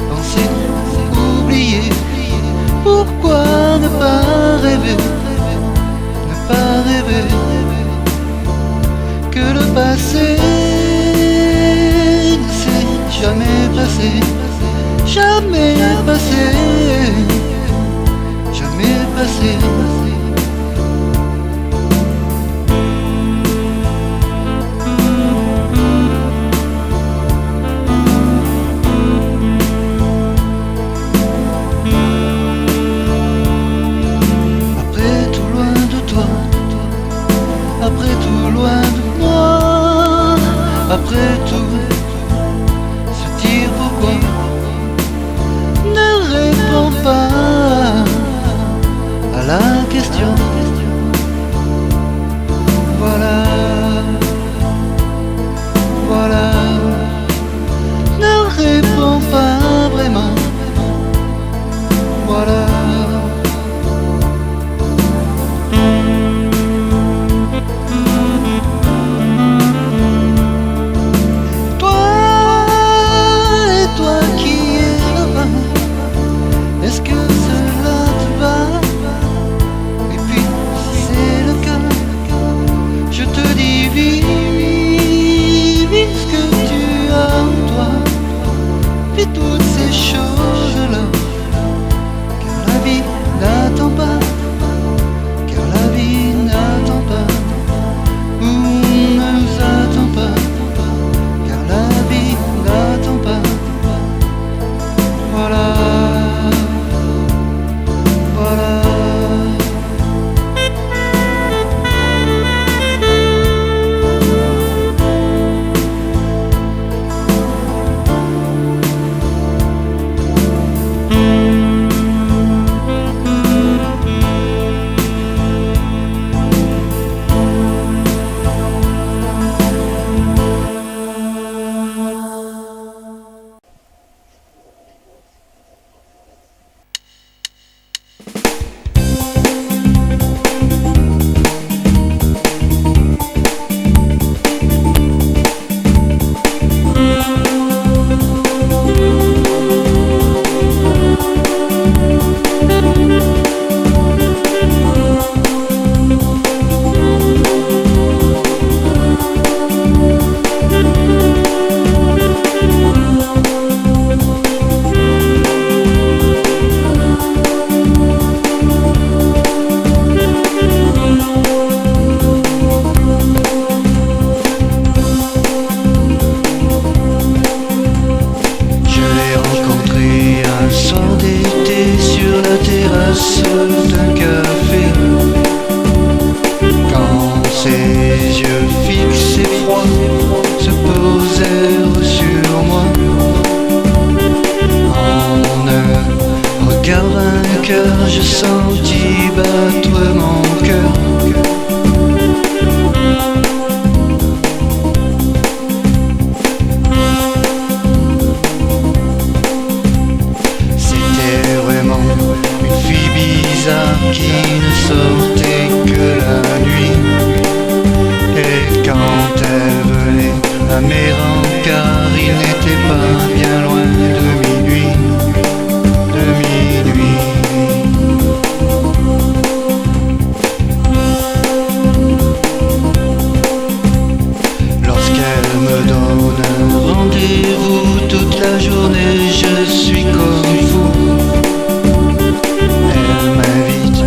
penser, oublier. Pourquoi ne pas rêver, que le passé ne s'est jamais passé, jamais passé, jamais passé. Après tout, loin de moi, après tout, se dire pourquoi ne répond pas à la question. Voilà, voilà, ne répond pas vraiment. Voilà. Est-ce que cela te va? Et puis si c'est le cas, je te dis vis ce que tu as en toi, vis toutes ces choses-là, car la vie n'attend pas, car la vie n'attend pas, ou ne nous attend pas, car la vie n'attend pas. Voilà. D'un café, quand ses yeux fixes et froids se posèrent sur moi, en un regard vainqueur, je sentis battre mon cœur. Qui ne sortait que la nuit, et quand elle venait à mes rangs, car il n'était pas bien loin de minuit, Lorsqu'elle me donne un rendez-vous toute la journée, je suis comme fou. Elle m'invite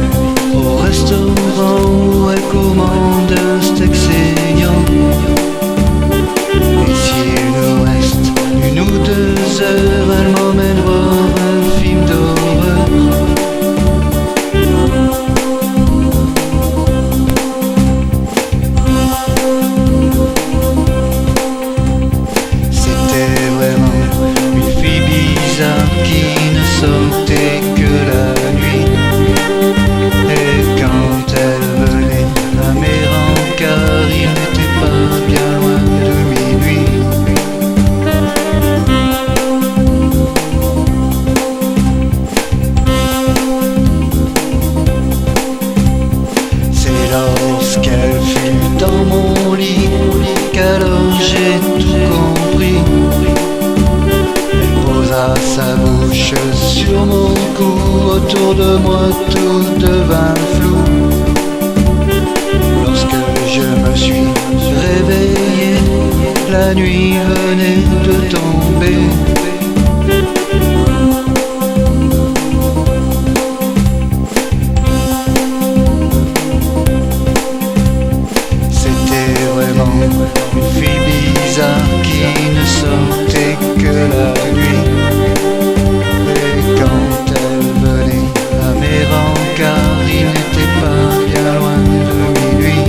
au restaurant où elle commande un steak saignant. Et s'il nous reste 1 ou 2 heures, elle m'emmène voir un film d'horreur. C'était vraiment une fille bizarre qui ne sortait que la nuit. Et quand elle venait à mes rangs, car il n'était pas bien loin de minuit. C'est lorsqu'elle fut dans mon lit qu'alors j'ai tout compris. sur mon cou, autour de moi tout devint flou. Lorsque je me suis réveillé, la nuit venait de tomber. C'était vraiment une fille bizarre qui ne sortait que la nuit. Et quand elle venait à mes rencarts, il n'était pas bien loin de minuit.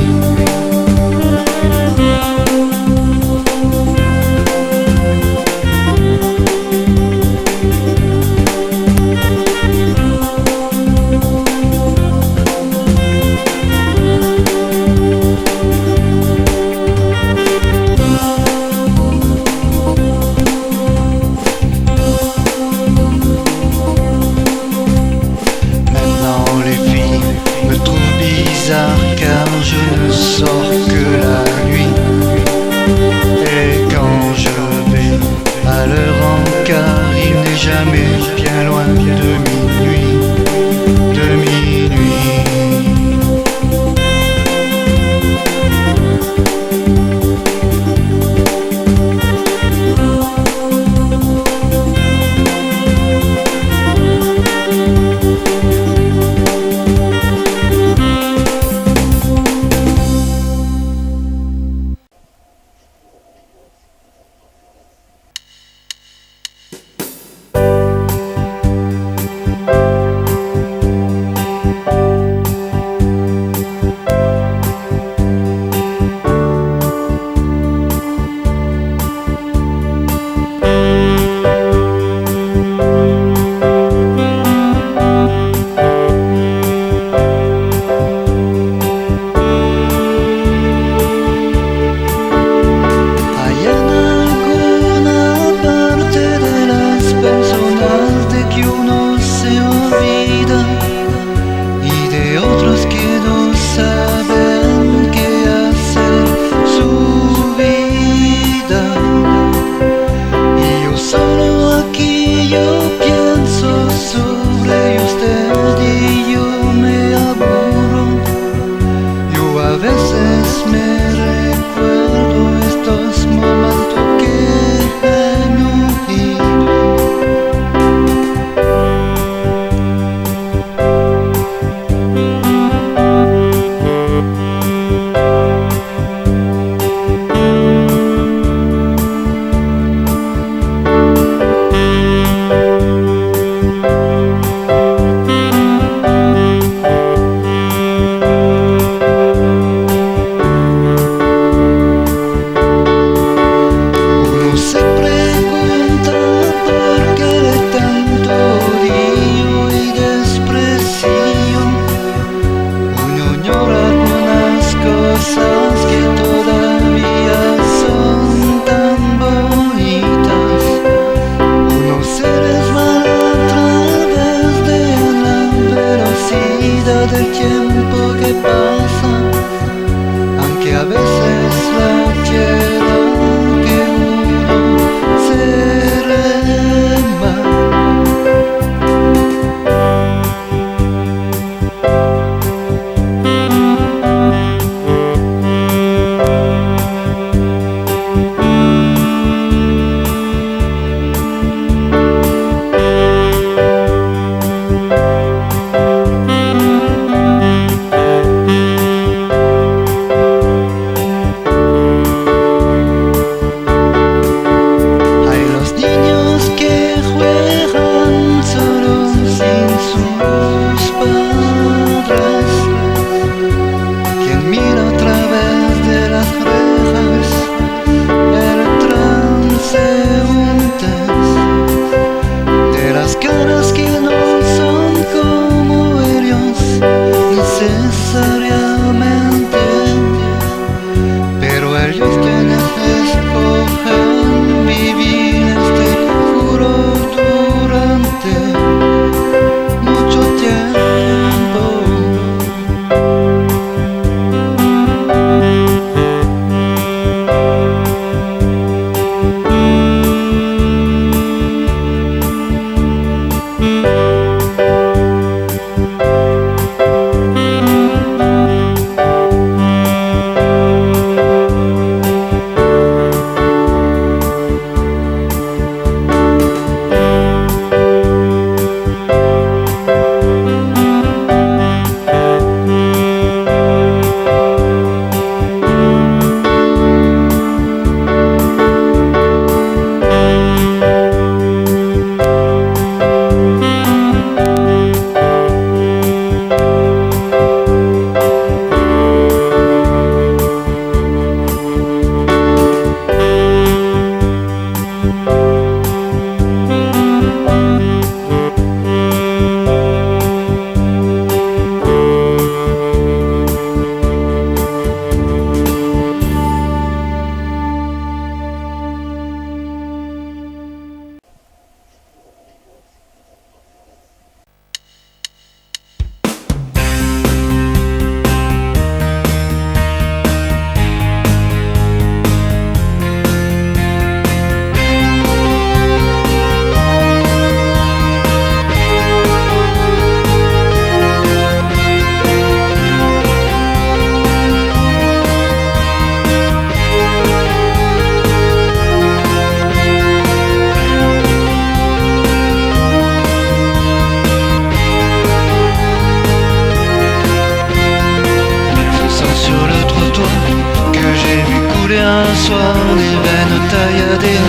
soir, les veines tailladées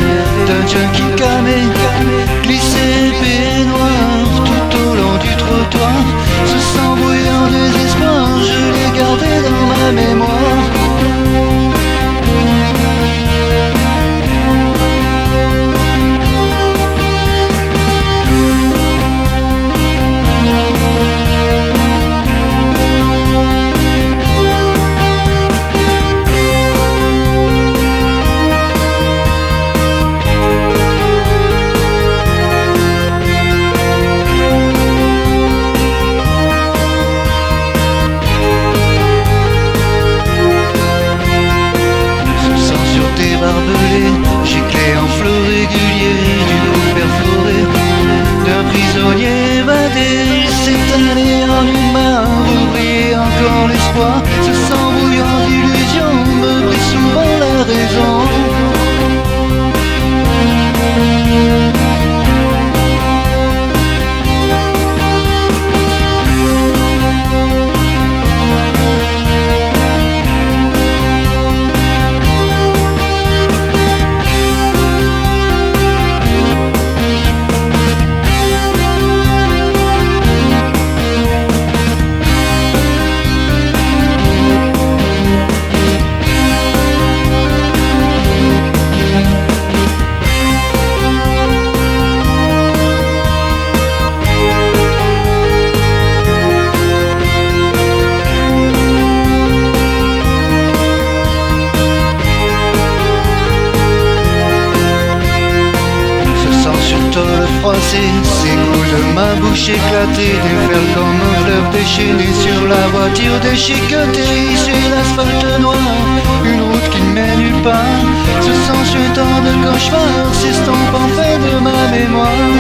d'un junkie camé, glissé peignoir tout au long du trottoir. Ce sang bouillant désespoir, je l'ai gardé dans ma mémoire. Giclé en flot régulier du groupe perfluoré d'un prisonnier évadé. Il s'est allé en une main, ouvrier encore l'espoir. Ce sang bouillant d'illusion me brise souvent la raison. S'écoule de ma bouche éclatée, des fers comme un fleuve déchaîné sur la voiture déchiquetée. C'est l'asphalte noir, une route qui ne mène nulle part. Ce sang suintant de cauchemar s'estompe enfin de ma mémoire.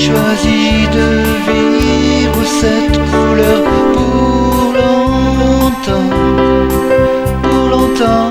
choisi de vivre cette couleur pour longtemps, pour longtemps.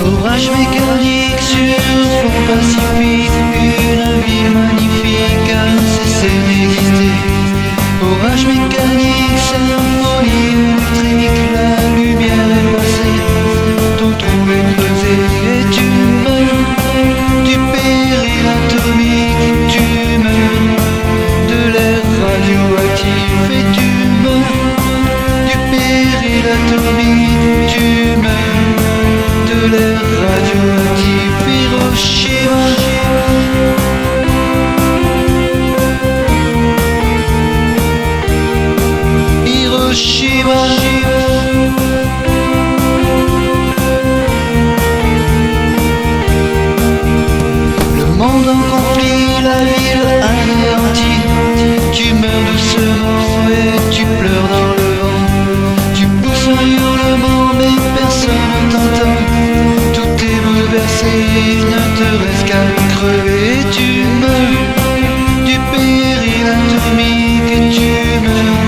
Orage mécanique sur fond pacifique, une ville magnifique a cessé d'exister. Orage mécanique, symphonie électrique, la lumière est passée, ton trou est creusé et tu meurs du péril atomique, tu meurs de l'air radioactif et tu meurs du péril atomique, tu meurs de l'air radioactif. Hiroshima, Hiroshima. Le monde en conflit, la ville anéantie, tu meurs doucement et tu pleures dans le vent, tu pousses un hurlement mais personne ne t'entend. Tout est bouleversé, il ne te reste qu'à crever. Tu meurs du péril atomique et tu meurs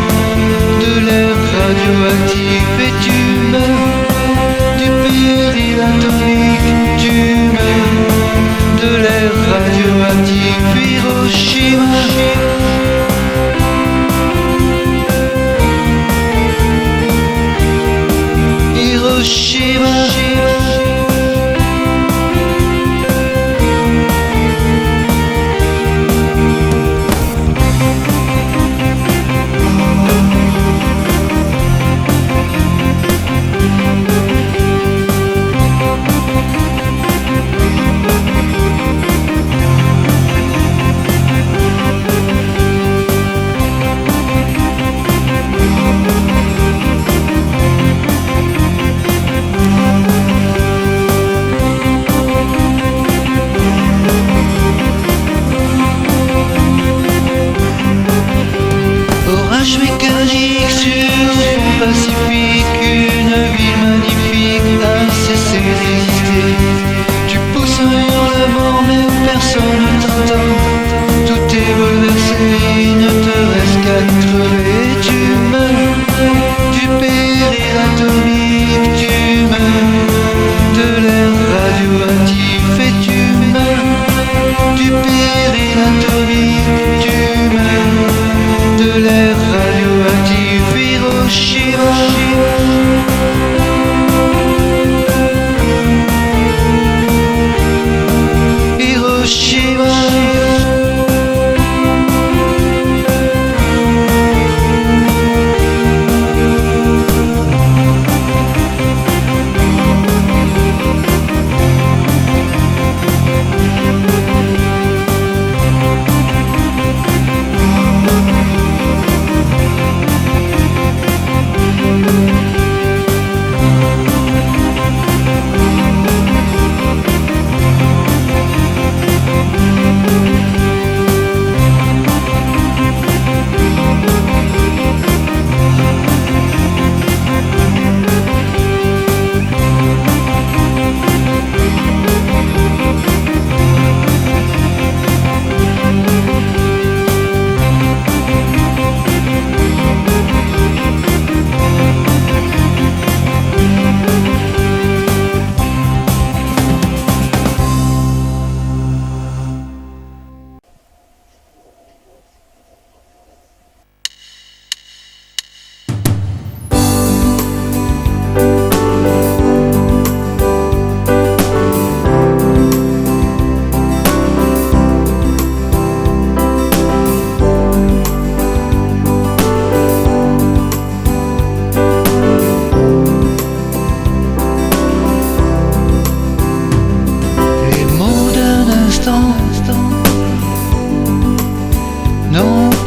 de l'air radioactif et tu meurs du péril atomique, tu meurs de l'air radioactif. Hiroshima, Hiroshima.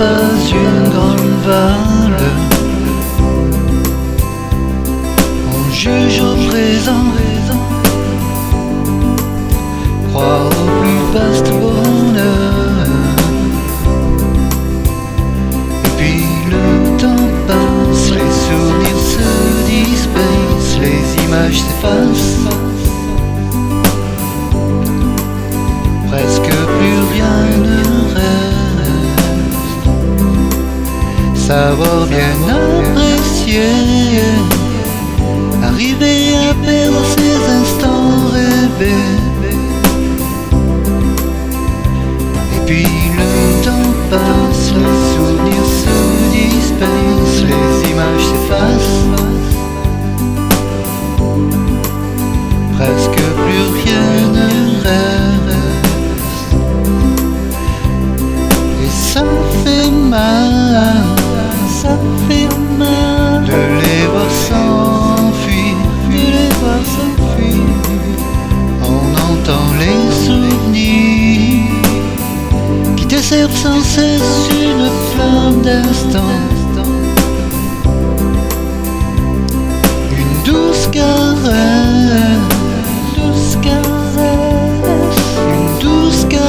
pas une grande valeur. On juge au présent, croire au plus vaste bonheur. Et puis le temps passe, les souvenirs se dispersent, les images s'effacent. Presque plus rien ne reste. Savoir bien apprécier, arriver à perdre ces instants rêvés. Et puis le temps passe, les souvenirs se dispersent, les images s'effacent. Presque plus rien ne reste. Et ça fait mal, ça fait mal de les voir s'enfuir, de les voir s'enfuir. On entend les souvenirs qui desservent sans cesse une flamme d'instant. Une douce caresse, douce caresse, une douce caresse.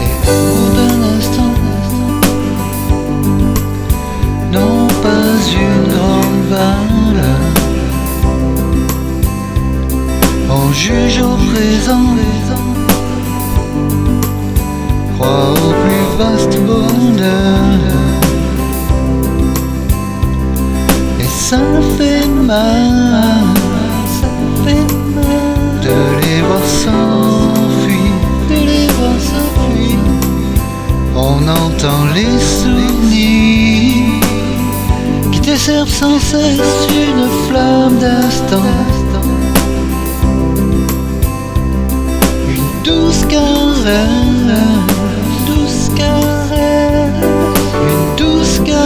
Et au bout d'un instant, non pas une grande valeur. On juge au présent, croit au plus vaste bonheur. Et ça fait mal, ça fait mal de les voir s'enfuir, de les voir s'enfuir. On entend les souvenirs qui desservent sans cesse une flamme d'instant. Douce caresse, douce caresse, une douce caresse.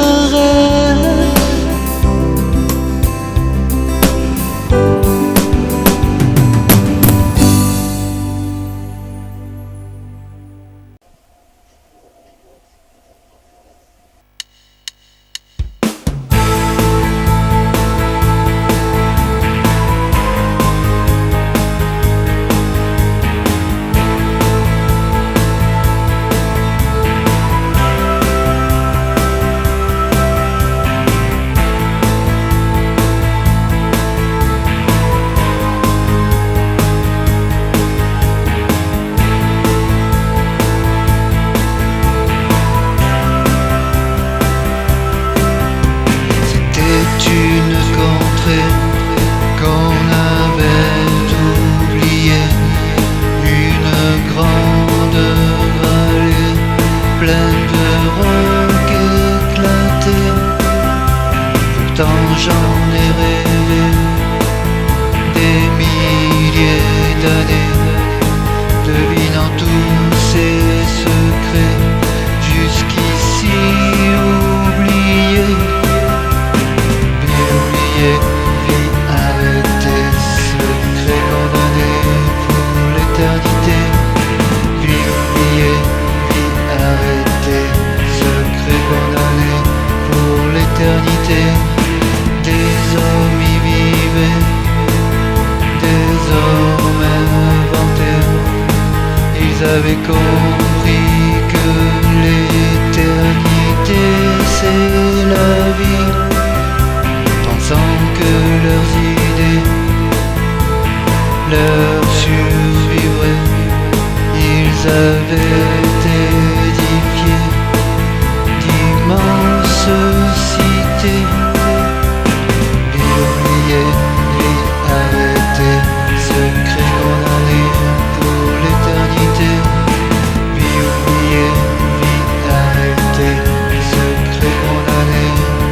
J'en ai rêvé des milliers d'années, devinant tous ces secrets jusqu'ici oubliés. Vie oubliée, vie arrêtée, secret condamné pour l'éternité. Vie oubliée, vie arrêtée, secret condamné pour l'éternité. Des hommes y vivaient, des hommes inventés. Ils avaient compris que l'éternité c'est la vie, pensant que leurs idées leur survivraient. Ils avaient édifié d'immenses cités. Secret condamné pour l'éternité. Vie oubliée, vie arrêtée, secret condamné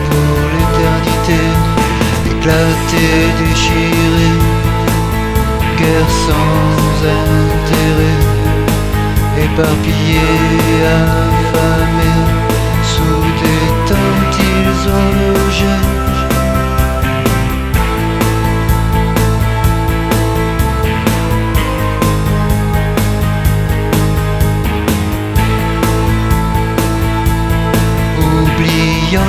pour l'éternité. Éclaté, déchiré, guerre sans intérêt, éparpillé, affamé, sous des horlogers. Oubliant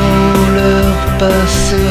leur passé,